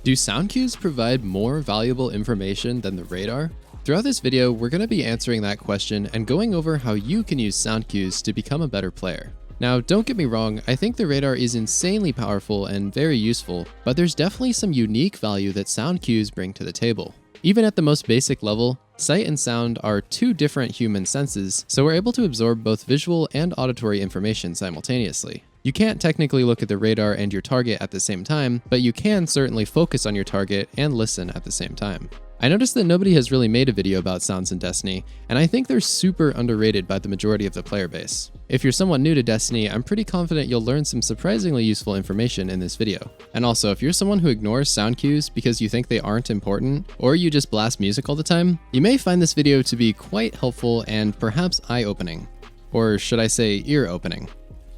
Do sound cues provide more valuable information than the radar? Throughout this video, we're going to be answering that question and going over how you can use sound cues to become a better player. Now, don't get me wrong, I think the radar is insanely powerful and very useful, but there's definitely some unique value that sound cues bring to the table. Even at the most basic level, sight and sound are two different human senses, so we're able to absorb both visual and auditory information simultaneously. You can't technically look at the radar and your target at the same time, but you can certainly focus on your target and listen at the same time. I noticed that nobody has really made a video about sounds in Destiny, and I think they're super underrated by the majority of the player base. If you're somewhat new to Destiny, I'm pretty confident you'll learn some surprisingly useful information in this video. And also, if you're someone who ignores sound cues because you think they aren't important, or you just blast music all the time, you may find this video to be quite helpful and perhaps eye-opening. Or should I say ear-opening.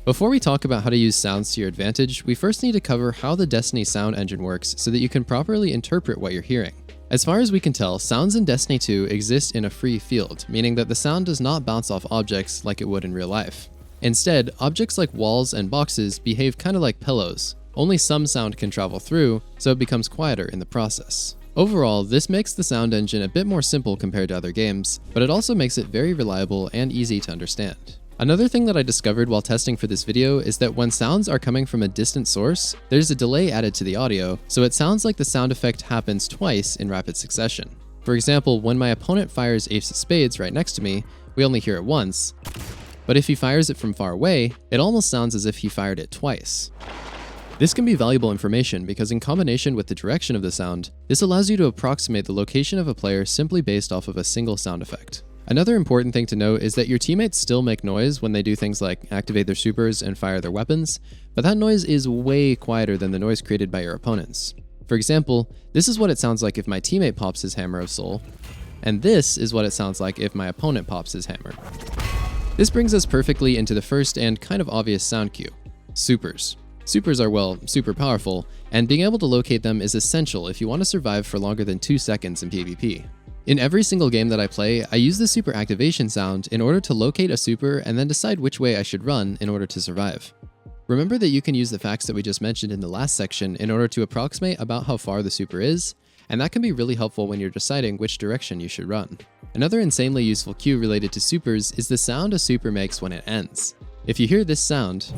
Before we talk about how to use sounds to your advantage, we first need to cover how the Destiny sound engine works so that you can properly interpret what you're hearing. As far as we can tell, sounds in Destiny 2 exist in a free field, meaning that the sound does not bounce off objects like it would in real life. Instead, objects like walls and boxes behave kind of like pillows. Only some sound can travel through, so it becomes quieter in the process. Overall, this makes the sound engine a bit more simple compared to other games, but it also makes it very reliable and easy to understand. Another thing that I discovered while testing for this video is that when sounds are coming from a distant source, there's a delay added to the audio, so it sounds like the sound effect happens twice in rapid succession. For example, when my opponent fires Ace of Spades right next to me, we only hear it once, but if he fires it from far away, it almost sounds as if he fired it twice. This can be valuable information because in combination with the direction of the sound, this allows you to approximate the location of a player simply based off of a single sound effect. Another important thing to note is that your teammates still make noise when they do things like activate their supers and fire their weapons, but that noise is way quieter than the noise created by your opponents. For example, this is what it sounds like if my teammate pops his Hammer of Soul, and this is what it sounds like if my opponent pops his hammer. This brings us perfectly into the first and kind of obvious sound cue: supers. Supers are, well, super powerful, and being able to locate them is essential if you want to survive for longer than 2 seconds in PvP. In every single game that I play, I use the super activation sound in order to locate a super and then decide which way I should run in order to survive. Remember that you can use the facts that we just mentioned in the last section in order to approximate about how far the super is, and that can be really helpful when you're deciding which direction you should run. Another insanely useful cue related to supers is the sound a super makes when it ends. If you hear this sound,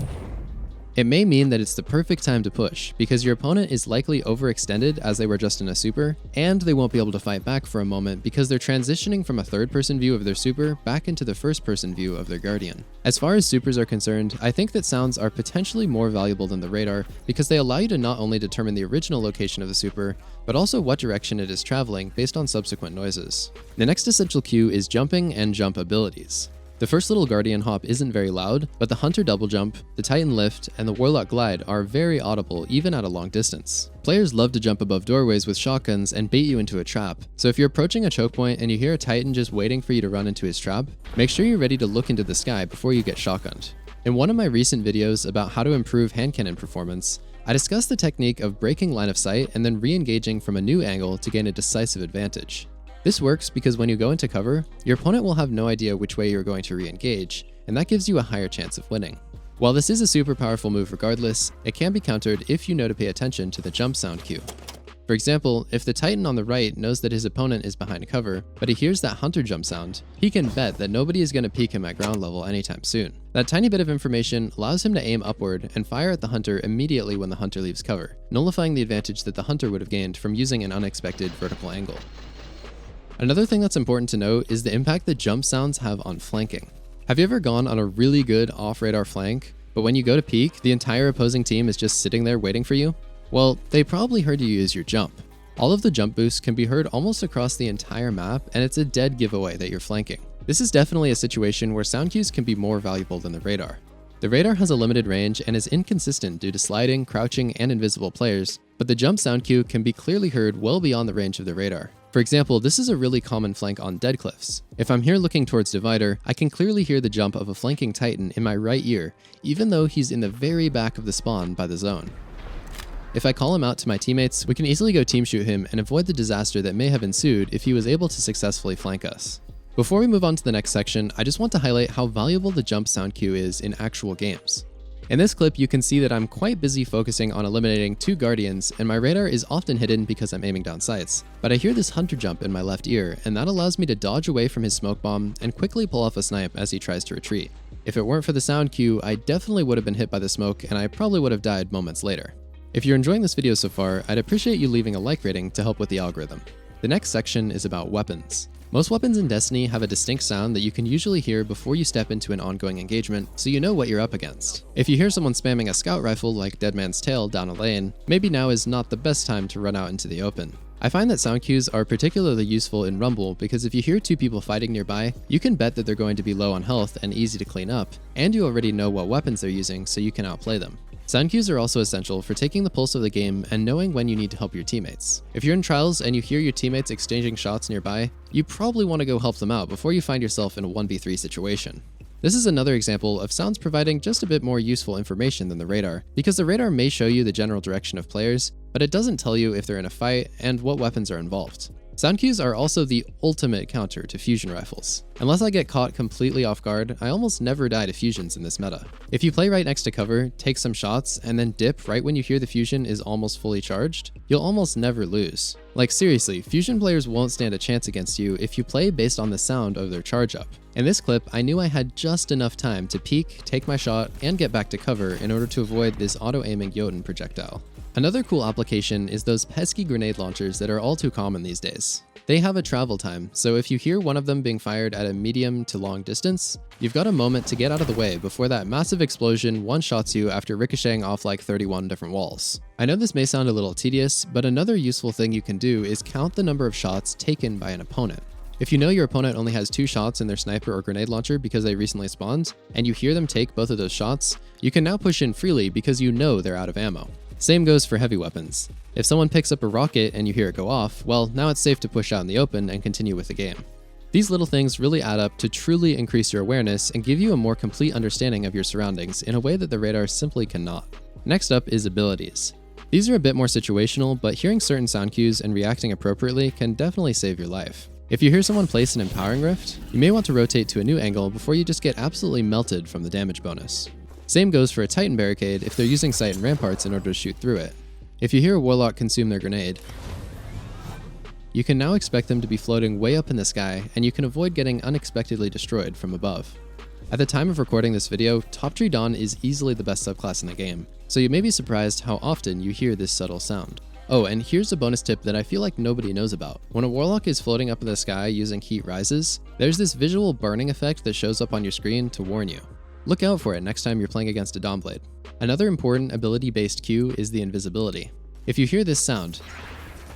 it may mean that it's the perfect time to push, because your opponent is likely overextended as they were just in a super, and they won't be able to fight back for a moment because they're transitioning from a third-person view of their super back into the first-person view of their guardian. As far as supers are concerned, I think that sounds are potentially more valuable than the radar because they allow you to not only determine the original location of the super, but also what direction it is traveling based on subsequent noises. The next essential cue is jumping and jump abilities. The first little Guardian hop isn't very loud, but the Hunter double jump, the Titan lift, and the Warlock glide are very audible even at a long distance. Players love to jump above doorways with shotguns and bait you into a trap, so if you're approaching a choke point and you hear a Titan just waiting for you to run into his trap, make sure you're ready to look into the sky before you get shotgunned. In one of my recent videos about how to improve hand cannon performance, I discussed the technique of breaking line of sight and then re-engaging from a new angle to gain a decisive advantage. This works because when you go into cover, your opponent will have no idea which way you're going to re-engage, and that gives you a higher chance of winning. While this is a super powerful move regardless, it can be countered if you know to pay attention to the jump sound cue. For example, if the Titan on the right knows that his opponent is behind cover, but he hears that Hunter jump sound, he can bet that nobody is going to peek him at ground level anytime soon. That tiny bit of information allows him to aim upward and fire at the Hunter immediately when the Hunter leaves cover, nullifying the advantage that the Hunter would have gained from using an unexpected vertical angle. Another thing that's important to note is the impact that jump sounds have on flanking. Have you ever gone on a really good off-radar flank, but when you go to peek, the entire opposing team is just sitting there waiting for you? Well, they probably heard you use your jump. All of the jump boosts can be heard almost across the entire map, and it's a dead giveaway that you're flanking. This is definitely a situation where sound cues can be more valuable than the radar. The radar has a limited range and is inconsistent due to sliding, crouching, and invisible players, but the jump sound cue can be clearly heard well beyond the range of the radar. For example, this is a really common flank on dead cliffs. If I'm here looking towards Divider, I can clearly hear the jump of a flanking Titan in my right ear, even though he's in the very back of the spawn by the zone. If I call him out to my teammates, we can easily go team shoot him and avoid the disaster that may have ensued if he was able to successfully flank us. Before we move on to the next section, I just want to highlight how valuable the jump sound cue is in actual games. In this clip, you can see that I'm quite busy focusing on eliminating 2 guardians, and my radar is often hidden because I'm aiming down sights. But I hear this hunter jump in my left ear, and that allows me to dodge away from his smoke bomb and quickly pull off a snipe as he tries to retreat. If it weren't for the sound cue, I definitely would have been hit by the smoke, and I probably would have died moments later. If you're enjoying this video so far, I'd appreciate you leaving a like rating to help with the algorithm. The next section is about weapons. Most weapons in Destiny have a distinct sound that you can usually hear before you step into an ongoing engagement, so you know what you're up against. If you hear someone spamming a scout rifle like Dead Man's Tail down a lane, maybe now is not the best time to run out into the open. I find that sound cues are particularly useful in Rumble because if you hear 2 people fighting nearby, you can bet that they're going to be low on health and easy to clean up, and you already know what weapons they're using so you can outplay them. Sound cues are also essential for taking the pulse of the game and knowing when you need to help your teammates. If you're in trials and you hear your teammates exchanging shots nearby, you probably want to go help them out before you find yourself in a 1v3 situation. This is another example of sounds providing just a bit more useful information than the radar, because the radar may show you the general direction of players, but it doesn't tell you if they're in a fight and what weapons are involved. Sound cues are also the ultimate counter to fusion rifles. Unless I get caught completely off guard, I almost never die to fusions in this meta. If you play right next to cover, take some shots, and then dip right when you hear the fusion is almost fully charged, you'll almost never lose. Like seriously, fusion players won't stand a chance against you if you play based on the sound of their charge up. In this clip, I knew I had just enough time to peek, take my shot, and get back to cover in order to avoid this auto-aiming Jotun projectile. Another cool application is those pesky grenade launchers that are all too common these days. They have a travel time, so if you hear one of them being fired at a medium to long distance, you've got a moment to get out of the way before that massive explosion one-shots you after ricocheting off like 31 different walls. I know this may sound a little tedious, but another useful thing you can do is count the number of shots taken by an opponent. If you know your opponent only has 2 shots in their sniper or grenade launcher because they recently spawned, and you hear them take both of those shots, you can now push in freely because you know they're out of ammo. Same goes for heavy weapons. If someone picks up a rocket and you hear it go off, well, now it's safe to push out in the open and continue with the game. These little things really add up to truly increase your awareness and give you a more complete understanding of your surroundings in a way that the radar simply cannot. Next up is abilities. These are a bit more situational, but hearing certain sound cues and reacting appropriately can definitely save your life. If you hear someone place an empowering rift, you may want to rotate to a new angle before you just get absolutely melted from the damage bonus. Same goes for a Titan barricade if they're using sight and ramparts in order to shoot through it. If you hear a warlock consume their grenade, you can now expect them to be floating way up in the sky, and you can avoid getting unexpectedly destroyed from above. At the time of recording this video, Top Tree Dawn is easily the best subclass in the game, so you may be surprised how often you hear this subtle sound. Oh, and here's a bonus tip that I feel like nobody knows about. When a warlock is floating up in the sky using heat rises, there's this visual burning effect that shows up on your screen to warn you. Look out for it next time you're playing against a Dawnblade. Another important ability-based cue is the invisibility. If you hear this sound,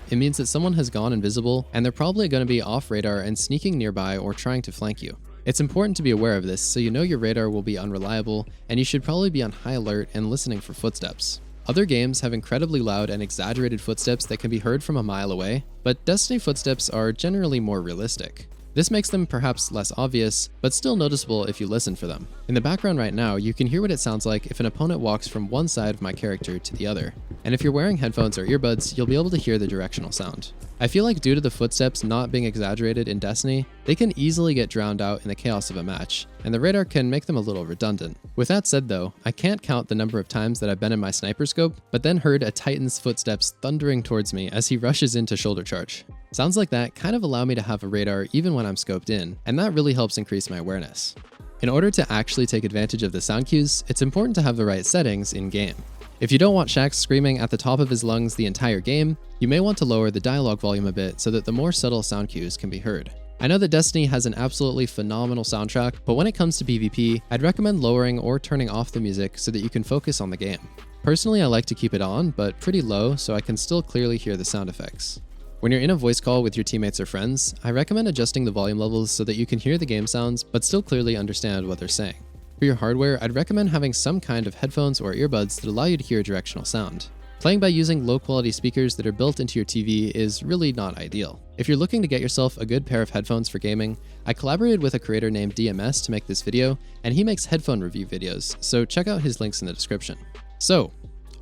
it means that someone has gone invisible and they're probably going to be off radar and sneaking nearby or trying to flank you. It's important to be aware of this so you know your radar will be unreliable and you should probably be on high alert and listening for footsteps. Other games have incredibly loud and exaggerated footsteps that can be heard from a mile away, but Destiny footsteps are generally more realistic. This makes them perhaps less obvious, but still noticeable if you listen for them. In the background right now, you can hear what it sounds like if an opponent walks from one side of my character to the other. And if you're wearing headphones or earbuds, you'll be able to hear the directional sound. I feel like due to the footsteps not being exaggerated in Destiny, they can easily get drowned out in the chaos of a match, and the radar can make them a little redundant. With that said though, I can't count the number of times that I've been in my sniper scope, but then heard a Titan's footsteps thundering towards me as he rushes into shoulder charge. Sounds like that kind of allow me to have a radar even when I'm scoped in, and that really helps increase my awareness. In order to actually take advantage of the sound cues, it's important to have the right settings in-game. If you don't want Shaxx screaming at the top of his lungs the entire game, you may want to lower the dialogue volume a bit so that the more subtle sound cues can be heard. I know that Destiny has an absolutely phenomenal soundtrack, but when it comes to PvP, I'd recommend lowering or turning off the music so that you can focus on the game. Personally, I like to keep it on, but pretty low so I can still clearly hear the sound effects. When you're in a voice call with your teammates or friends, I recommend adjusting the volume levels so that you can hear the game sounds but still clearly understand what they're saying. For your hardware, I'd recommend having some kind of headphones or earbuds that allow you to hear directional sound. Playing by using low-quality speakers that are built into your TV is really not ideal. If you're looking to get yourself a good pair of headphones for gaming, I collaborated with a creator named DMS to make this video, and he makes headphone review videos, so check out his links in the description. So,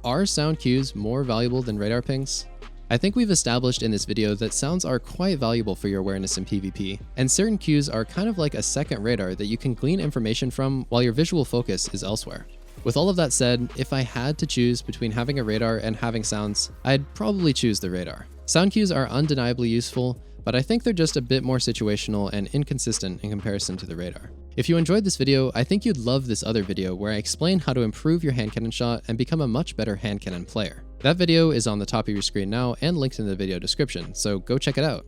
are sound cues more valuable than radar pings? I think we've established in this video that sounds are quite valuable for your awareness in PvP, and certain cues are kind of like a second radar that you can glean information from while your visual focus is elsewhere. With all of that said, if I had to choose between having a radar and having sounds, I'd probably choose the radar. Sound cues are undeniably useful, but I think they're just a bit more situational and inconsistent in comparison to the radar. If you enjoyed this video, I think you'd love this other video where I explain how to improve your hand cannon shot and become a much better hand cannon player. That video is on the top of your screen now and linked in the video description, so go check it out.